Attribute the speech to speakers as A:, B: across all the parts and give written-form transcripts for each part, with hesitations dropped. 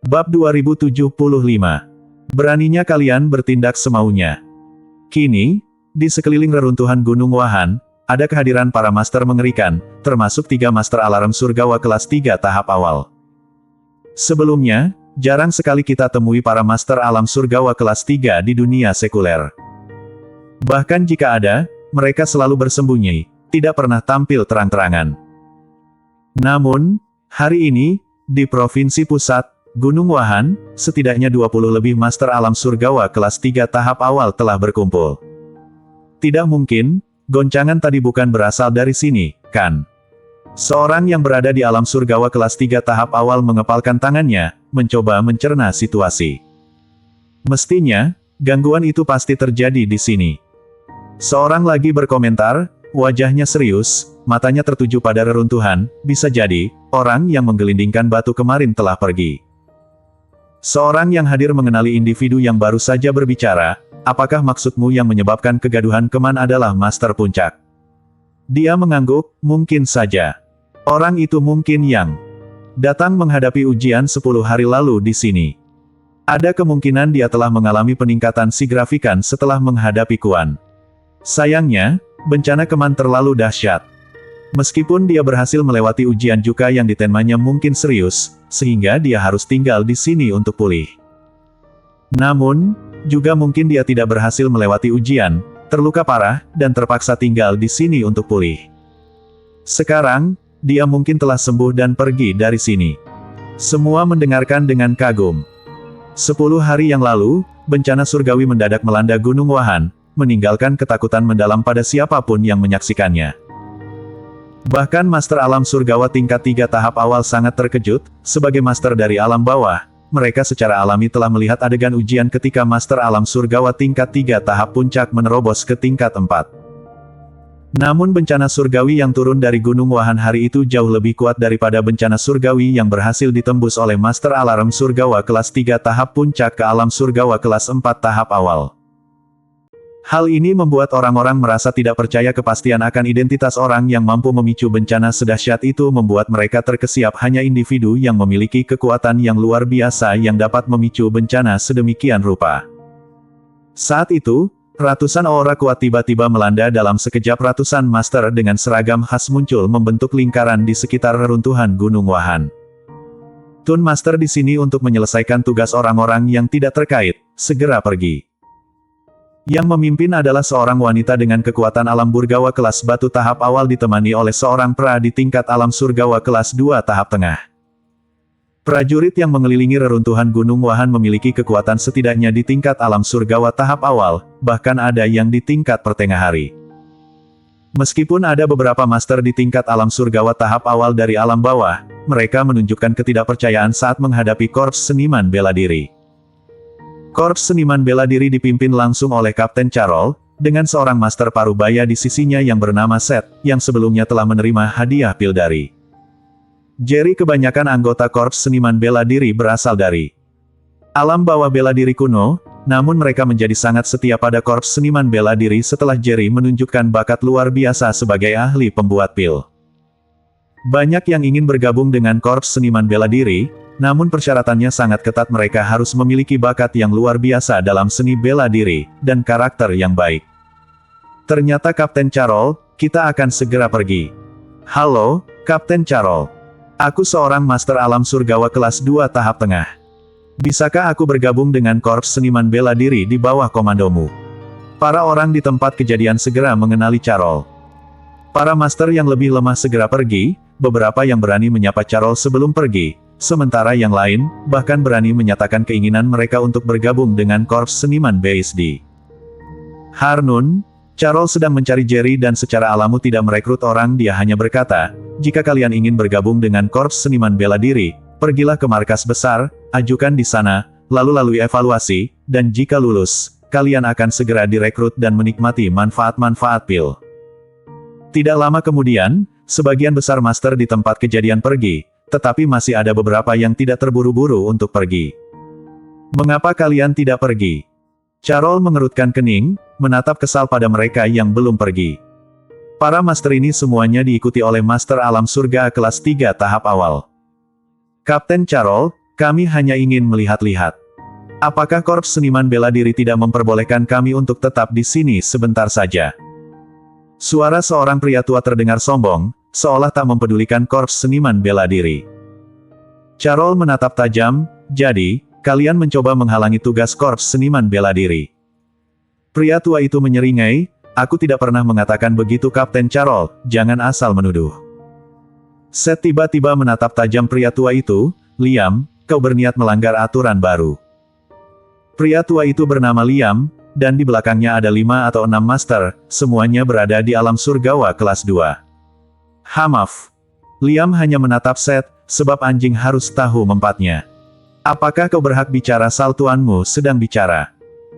A: Bab 2075. Beraninya kalian bertindak semaunya. Kini, di sekeliling reruntuhan Gunung Wahan, ada kehadiran para master mengerikan, termasuk 3 master alarm surgawa kelas 3 tahap awal. Sebelumnya, jarang sekali kita temui para master alam surgawa kelas 3 di dunia sekuler. Bahkan jika ada, mereka selalu bersembunyi, tidak pernah tampil terang-terangan. Namun, hari ini, di Provinsi Pusat, Gunung Wahan, setidaknya 20 lebih master alam surgawa kelas 3 tahap awal telah berkumpul. Tidak mungkin, goncangan tadi bukan berasal dari sini, kan? Seorang yang berada di alam surgawa kelas 3 tahap awal mengepalkan tangannya, mencoba mencerna situasi. Mestinya, gangguan itu pasti terjadi di sini. Seorang lagi berkomentar, wajahnya serius, matanya tertuju pada reruntuhan, bisa jadi, orang yang menggelindingkan batu kemarin telah pergi. Seorang yang hadir mengenali individu yang baru saja berbicara, apakah maksudmu yang menyebabkan kegaduhan kemarin adalah Master Puncak? Dia mengangguk, mungkin saja. Orang itu mungkin yang datang menghadapi ujian 10 hari lalu di sini. Ada kemungkinan dia telah mengalami peningkatan signifikan setelah menghadapi Kuan. Sayangnya, bencana kemarin terlalu dahsyat. Meskipun dia berhasil melewati ujian juga yang ditenmanya mungkin serius, sehingga dia harus tinggal di sini untuk pulih. Namun, juga mungkin dia tidak berhasil melewati ujian, terluka parah, dan terpaksa tinggal di sini untuk pulih. Sekarang, dia mungkin telah sembuh dan pergi dari sini. Semua mendengarkan dengan kagum. 10 hari yang lalu, bencana surgawi mendadak melanda Gunung Wahan, meninggalkan ketakutan mendalam pada siapapun yang menyaksikannya. Bahkan Master Alam Surgawa tingkat 3 tahap awal sangat terkejut, sebagai Master dari alam bawah, mereka secara alami telah melihat adegan ujian ketika Master Alam Surgawa tingkat 3 tahap puncak menerobos ke tingkat 4. Namun bencana surgawi yang turun dari Gunung Wahan hari itu jauh lebih kuat daripada bencana surgawi yang berhasil ditembus oleh Master Alarm Surgawa kelas 3 tahap puncak ke Alam Surgawa kelas 4 tahap awal. Hal ini membuat orang-orang merasa tidak percaya kepastian akan identitas orang yang mampu memicu bencana sedahsyat itu membuat mereka terkesiap hanya individu yang memiliki kekuatan yang luar biasa yang dapat memicu bencana sedemikian rupa. Saat itu, ratusan aura kuat tiba-tiba melanda dalam sekejap ratusan master dengan seragam khas muncul membentuk lingkaran di sekitar reruntuhan Gunung Wahan. Tun Master di sini untuk menyelesaikan tugas orang-orang yang tidak terkait, segera pergi. Yang memimpin adalah seorang wanita dengan kekuatan alam burgawa kelas batu tahap awal ditemani oleh seorang pra di tingkat alam surgawa kelas 2 tahap tengah. Prajurit yang mengelilingi reruntuhan Gunung Wahan memiliki kekuatan setidaknya di tingkat alam surgawa tahap awal, bahkan ada yang di tingkat pertengah-hari. Meskipun ada beberapa master di tingkat alam surgawa tahap awal dari alam bawah, mereka menunjukkan ketidakpercayaan saat menghadapi korps seniman bela diri. Korps seniman bela diri dipimpin langsung oleh Kapten Carol, dengan seorang master parubaya di sisinya yang bernama Seth, yang sebelumnya telah menerima hadiah pil dari Jerry. Kebanyakan anggota korps seniman bela diri berasal dari alam bawah bela diri kuno, namun mereka menjadi sangat setia pada korps seniman bela diri setelah Jerry menunjukkan bakat luar biasa sebagai ahli pembuat pil. Banyak yang ingin bergabung dengan korps seniman bela diri, namun persyaratannya sangat ketat. Mereka harus memiliki bakat yang luar biasa dalam seni bela diri, dan karakter yang baik. Ternyata Kapten Carol, kita akan segera pergi. Halo, Kapten Carol. Aku seorang Master Alam Surgawa kelas 2 tahap tengah. Bisakah aku bergabung dengan korps seniman bela diri di bawah komandomu? Para orang di tempat kejadian segera mengenali Carol. Para master yang lebih lemah segera pergi, beberapa yang berani menyapa Carol sebelum pergi, sementara yang lain, bahkan berani menyatakan keinginan mereka untuk bergabung dengan korps seniman BSD. Harnun, Carol sedang mencari Jerry dan secara alami tidak merekrut orang. Dia hanya berkata, jika kalian ingin bergabung dengan korps seniman bela diri, pergilah ke markas besar, ajukan di sana, lalu lalui evaluasi, dan jika lulus, kalian akan segera direkrut dan menikmati manfaat-manfaat pil. Tidak lama kemudian, sebagian besar master di tempat kejadian pergi, tetapi masih ada beberapa yang tidak terburu-buru untuk pergi. Mengapa kalian tidak pergi? Carol mengerutkan kening, menatap kesal pada mereka yang belum pergi. Para master ini semuanya diikuti oleh Master Alam Surga kelas 3 tahap awal. Kapten Carol, Kami hanya ingin melihat-lihat. Apakah Korps Seniman Bela Diri tidak memperbolehkan kami untuk tetap di sini sebentar saja? Suara seorang pria tua terdengar sombong, seolah tak mempedulikan Korps Seniman Bela Diri. Carol menatap tajam, jadi, kalian mencoba menghalangi tugas Korps Seniman Bela Diri. Pria tua itu menyeringai, aku tidak pernah mengatakan begitu Kapten Carol, jangan asal menuduh. Seth tiba-tiba menatap tajam pria tua itu, Liam, kau berniat melanggar aturan baru. Pria tua itu bernama Liam, dan di belakangnya ada 5 atau 6 master, semuanya berada di alam surgawa kelas 2. Maaf. Liam hanya menatap Seth, sebab anjing harus tahu mempatnya. Apakah kau berhak bicara saat tuanmu sedang bicara?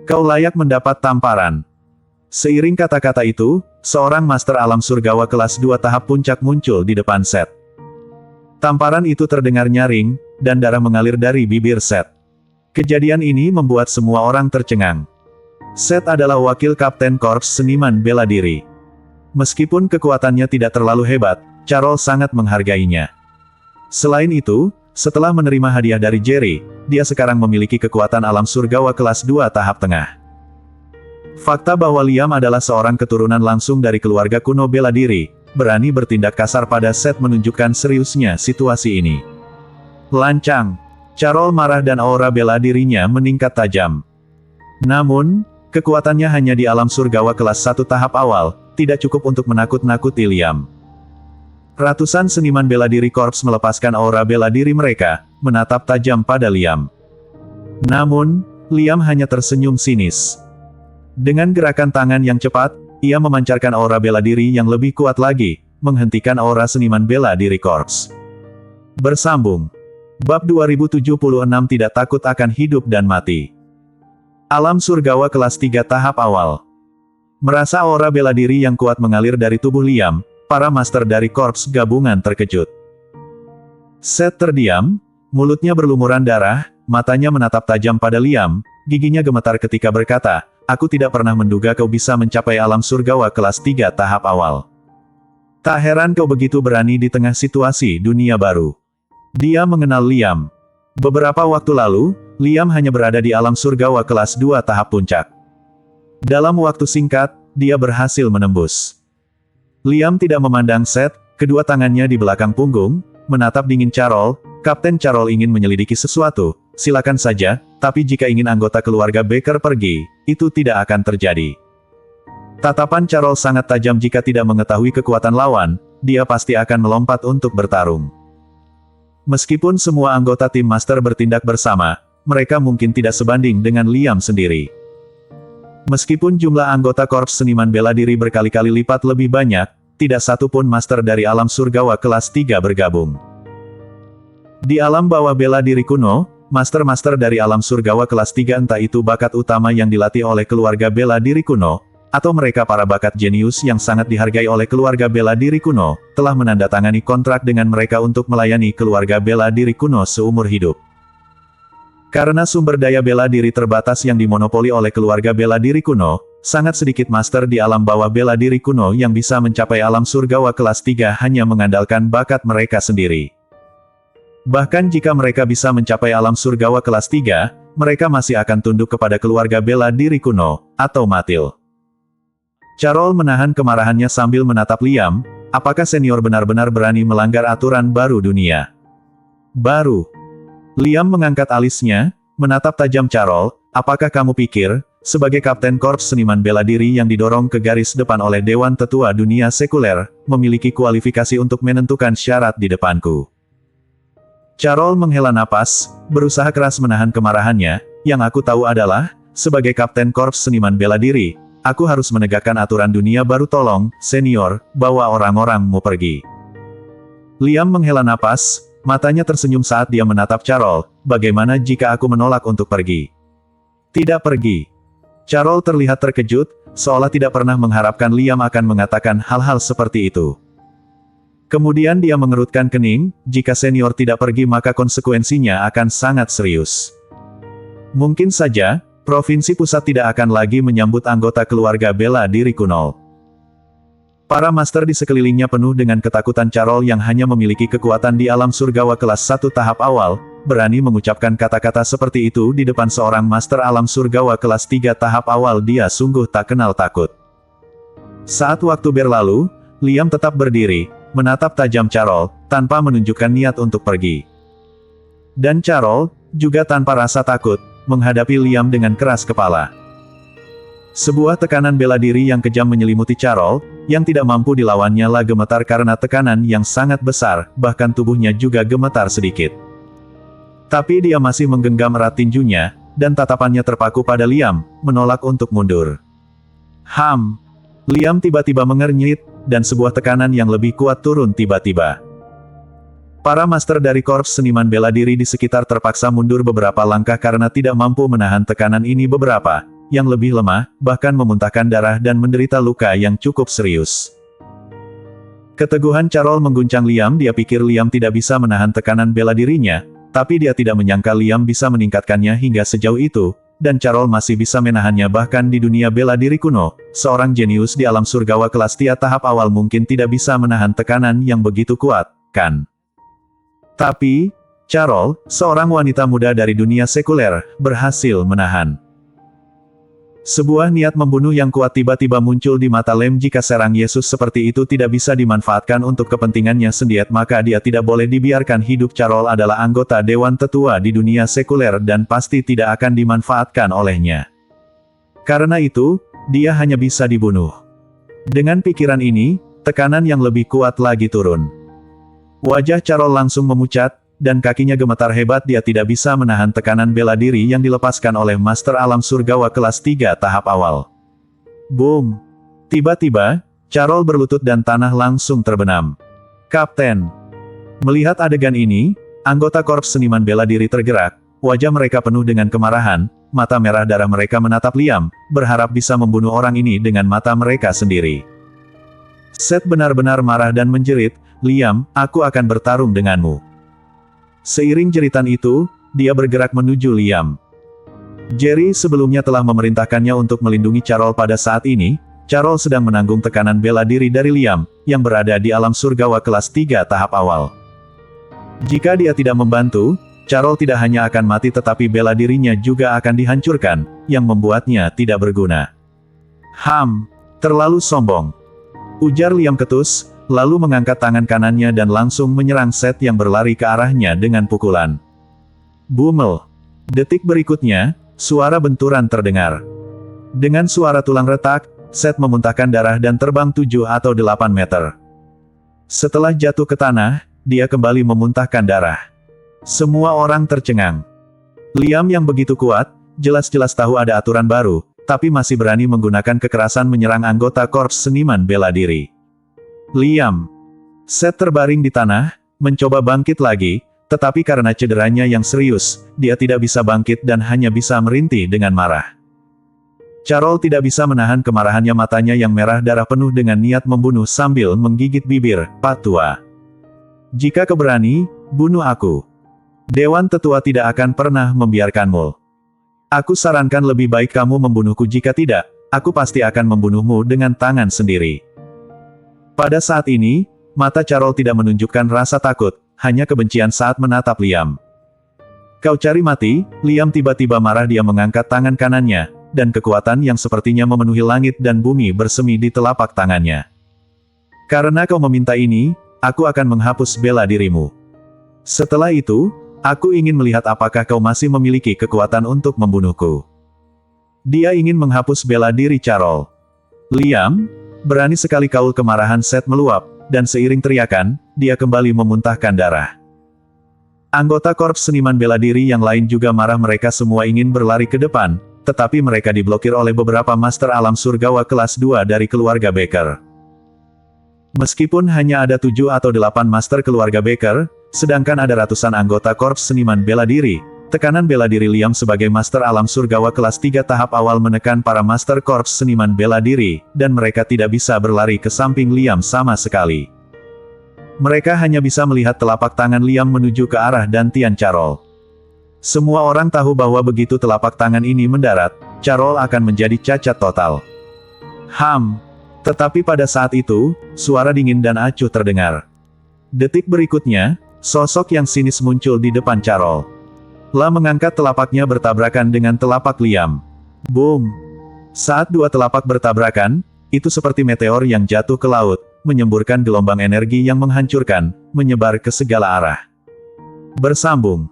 A: Kau layak mendapat tamparan. Seiring kata-kata itu, seorang master alam surgawa kelas 2 tahap puncak muncul di depan Seth. Tamparan itu terdengar nyaring, dan darah mengalir dari bibir Seth. Kejadian ini membuat semua orang tercengang. Seth adalah wakil kapten Korps Seniman Bela Diri. Meskipun kekuatannya tidak terlalu hebat, Carol sangat menghargainya. Selain itu, setelah menerima hadiah dari Jerry, dia sekarang memiliki kekuatan alam surgawa kelas 2 tahap tengah. Fakta bahwa Liam adalah seorang keturunan langsung dari keluarga kuno bela diri, berani bertindak kasar pada Seth menunjukkan seriusnya situasi ini. Lancang. Carol marah dan aura bela dirinya meningkat tajam. Namun, kekuatannya hanya di alam surgawa kelas 1 tahap awal, tidak cukup untuk menakut-nakuti Liam. Ratusan seniman bela diri korps melepaskan aura bela diri mereka, menatap tajam pada Liam. Namun, Liam hanya tersenyum sinis. Dengan gerakan tangan yang cepat, ia memancarkan aura bela diri yang lebih kuat lagi, menghentikan aura seniman bela diri korps. Bersambung. Bab 2076 tidak takut akan hidup dan mati. Alam surgawa kelas 3 tahap awal. Merasa aura bela diri yang kuat mengalir dari tubuh Liam, para master dari korps gabungan terkejut. Seth terdiam, mulutnya berlumuran darah, matanya menatap tajam pada Liam, giginya gemetar ketika berkata, aku tidak pernah menduga kau bisa mencapai alam surgawa kelas 3 tahap awal. Tak heran kau begitu berani di tengah situasi dunia baru. Dia mengenal Liam. Beberapa waktu lalu, Liam hanya berada di alam surgawa kelas 2 tahap puncak. Dalam waktu singkat, dia berhasil menembus. Liam tidak memandang Seth, kedua tangannya di belakang punggung, menatap dingin Carol. Kapten Carol ingin menyelidiki sesuatu, silakan saja, tapi jika ingin anggota keluarga Baker pergi, itu tidak akan terjadi. Tatapan Carol sangat tajam jika tidak mengetahui kekuatan lawan, dia pasti akan melompat untuk bertarung. Meskipun semua anggota tim master bertindak bersama, mereka mungkin tidak sebanding dengan Liam sendiri. Meskipun jumlah anggota korps seniman bela diri berkali-kali lipat lebih banyak, tidak satu pun master dari alam surgawa kelas 3 bergabung. Di alam bawah bela diri kuno, master-master dari alam surgawa kelas 3 entah itu bakat utama yang dilatih oleh keluarga bela diri kuno, atau mereka para bakat jenius yang sangat dihargai oleh keluarga bela diri kuno, telah menandatangani kontrak dengan mereka untuk melayani keluarga bela diri kuno seumur hidup. Karena sumber daya bela diri terbatas yang dimonopoli oleh keluarga bela diri kuno, sangat sedikit master di alam bawah bela diri kuno yang bisa mencapai alam surgawa kelas 3 hanya mengandalkan bakat mereka sendiri. Bahkan jika mereka bisa mencapai alam surgawa kelas 3, mereka masih akan tunduk kepada keluarga bela diri kuno, atau matil. Carol menahan kemarahannya sambil menatap Liam, apakah senior benar-benar berani melanggar aturan baru dunia? Baru. Liam mengangkat alisnya, menatap tajam Carol, apakah kamu pikir, sebagai kapten korps seniman bela diri yang didorong ke garis depan oleh Dewan Tetua Dunia Sekuler, memiliki kualifikasi untuk menentukan syarat di depanku? Carol menghela napas, berusaha keras menahan kemarahannya, yang aku tahu adalah, sebagai kapten korps seniman bela diri, aku harus menegakkan aturan dunia baru tolong, senior, bawa orang-orangmu pergi. Liam menghela napas, matanya tersenyum saat dia menatap Carol, bagaimana jika aku menolak untuk pergi? Tidak pergi. Carol terlihat terkejut, seolah tidak pernah mengharapkan Liam akan mengatakan hal-hal seperti itu. Kemudian dia mengerutkan kening, jika senior tidak pergi maka konsekuensinya akan sangat serius. Mungkin saja, Provinsi Pusat tidak akan lagi menyambut anggota keluarga bela diri kuno. Para master di sekelilingnya penuh dengan ketakutan Carol yang hanya memiliki kekuatan di alam surgawa kelas 1 tahap awal, berani mengucapkan kata-kata seperti itu di depan seorang master alam surgawa kelas 3 tahap awal, dia sungguh tak kenal takut. Saat waktu berlalu, Liam tetap berdiri, menatap tajam Carol, tanpa menunjukkan niat untuk pergi. Dan Carol, juga tanpa rasa takut, menghadapi Liam dengan keras kepala. Sebuah tekanan bela diri yang kejam menyelimuti Carol, yang tidak mampu dilawannya lah gemetar karena tekanan yang sangat besar, bahkan tubuhnya juga gemetar sedikit. Tapi dia masih menggenggam erat tinjunya, dan tatapannya terpaku pada Liam, menolak untuk mundur. Liam tiba-tiba mengernyit, dan sebuah tekanan yang lebih kuat turun tiba-tiba. Para master dari korps seniman bela diri di sekitar terpaksa mundur beberapa langkah karena tidak mampu menahan tekanan ini. Beberapa, yang lebih lemah, bahkan memuntahkan darah dan menderita luka yang cukup serius. Keteguhan Carol mengguncang Liam. Dia pikir Liam tidak bisa menahan tekanan bela dirinya, tapi dia tidak menyangka Liam bisa meningkatkannya hingga sejauh itu, dan Carol masih bisa menahannya. Bahkan di dunia bela diri kuno, seorang jenius di alam surgawa kelas tia tahap awal mungkin tidak bisa menahan tekanan yang begitu kuat, kan? Tapi, Carol, seorang wanita muda dari dunia sekuler, berhasil menahan. Sebuah niat membunuh yang kuat tiba-tiba muncul di mata Lem. Jika serang Yesus seperti itu tidak bisa dimanfaatkan untuk kepentingannya sendiri, maka dia tidak boleh dibiarkan hidup. Carol adalah anggota Dewan Tetua di dunia sekuler dan pasti tidak akan dimanfaatkan olehnya. Karena itu, dia hanya bisa dibunuh. Dengan pikiran ini, tekanan yang lebih kuat lagi turun. Wajah Carol langsung memucat, dan kakinya gemetar hebat. Dia tidak bisa menahan tekanan bela diri yang dilepaskan oleh Master Alam Surgawa kelas 3 tahap awal. Boom! Tiba-tiba, Carol berlutut dan tanah langsung terbenam. Kapten! Melihat adegan ini, anggota korps seniman bela diri tergerak, wajah mereka penuh dengan kemarahan, mata merah darah mereka menatap Liam, berharap bisa membunuh orang ini dengan mata mereka sendiri. Seth benar-benar marah dan menjerit, "Liam, aku akan bertarung denganmu." Seiring jeritan itu, dia bergerak menuju Liam. Jerry sebelumnya telah memerintahkannya untuk melindungi Carol. Pada saat ini, Carol sedang menanggung tekanan bela diri dari Liam, yang berada di alam surgawa kelas 3 tahap awal. Jika dia tidak membantu, Carol tidak hanya akan mati tetapi bela dirinya juga akan dihancurkan, yang membuatnya tidak berguna. Terlalu sombong, ujar Liam ketus, lalu mengangkat tangan kanannya dan langsung menyerang Seth yang berlari ke arahnya dengan pukulan. Bumel. Detik berikutnya, suara benturan terdengar. Dengan suara tulang retak, Seth memuntahkan darah dan terbang 7 atau 8 meter. Setelah jatuh ke tanah, dia kembali memuntahkan darah. Semua orang tercengang. Liam yang begitu kuat, jelas-jelas tahu ada aturan baru, tapi masih berani menggunakan kekerasan menyerang anggota korps seniman bela diri. Liam. Seth terbaring di tanah, mencoba bangkit lagi, tetapi karena cederanya yang serius, dia tidak bisa bangkit dan hanya bisa merintih dengan marah. Carol tidak bisa menahan kemarahannya, matanya yang merah darah penuh dengan niat membunuh sambil menggigit bibir. "Pak Tua, jika kau berani, bunuh aku. Dewan Tetua tidak akan pernah membiarkanmu. Aku sarankan lebih baik kamu membunuhku, jika tidak, aku pasti akan membunuhmu dengan tangan sendiri." Pada saat ini, mata Carol tidak menunjukkan rasa takut, hanya kebencian saat menatap Liam. "Kau cari mati?" Liam tiba-tiba marah. Dia mengangkat tangan kanannya, dan kekuatan yang sepertinya memenuhi langit dan bumi bersemi di telapak tangannya. "Karena kau meminta ini, aku akan menghapus bela dirimu. Setelah itu, aku ingin melihat apakah kau masih memiliki kekuatan untuk membunuhku." Dia ingin menghapus bela diri Carol. "Liam, berani sekali kau!" Kemarahan Seth meluap, dan seiring teriakan, dia kembali memuntahkan darah. Anggota korps seniman bela diri yang lain juga marah. Mereka semua ingin berlari ke depan, tetapi mereka diblokir oleh beberapa master alam surgawa kelas 2 dari keluarga Baker. Meskipun hanya ada 7 atau 8 master keluarga Baker, sedangkan ada ratusan anggota korps seniman bela diri, tekanan bela diri Liam sebagai master alam surgawa kelas 3 tahap awal menekan para master korps seniman bela diri, dan mereka tidak bisa berlari ke samping Liam sama sekali. Mereka hanya bisa melihat telapak tangan Liam menuju ke arah dantian Carol. Semua orang tahu bahwa begitu telapak tangan ini mendarat, Carol akan menjadi cacat total. Tetapi pada saat itu, suara dingin dan acuh terdengar. Detik berikutnya, Sosok yang sinis muncul di depan Carol. La mengangkat telapaknya bertabrakan dengan telapak Liam. Boom! Saat dua telapak bertabrakan, itu seperti meteor yang jatuh ke laut, menyemburkan gelombang energi yang menghancurkan, menyebar ke segala arah. Bersambung.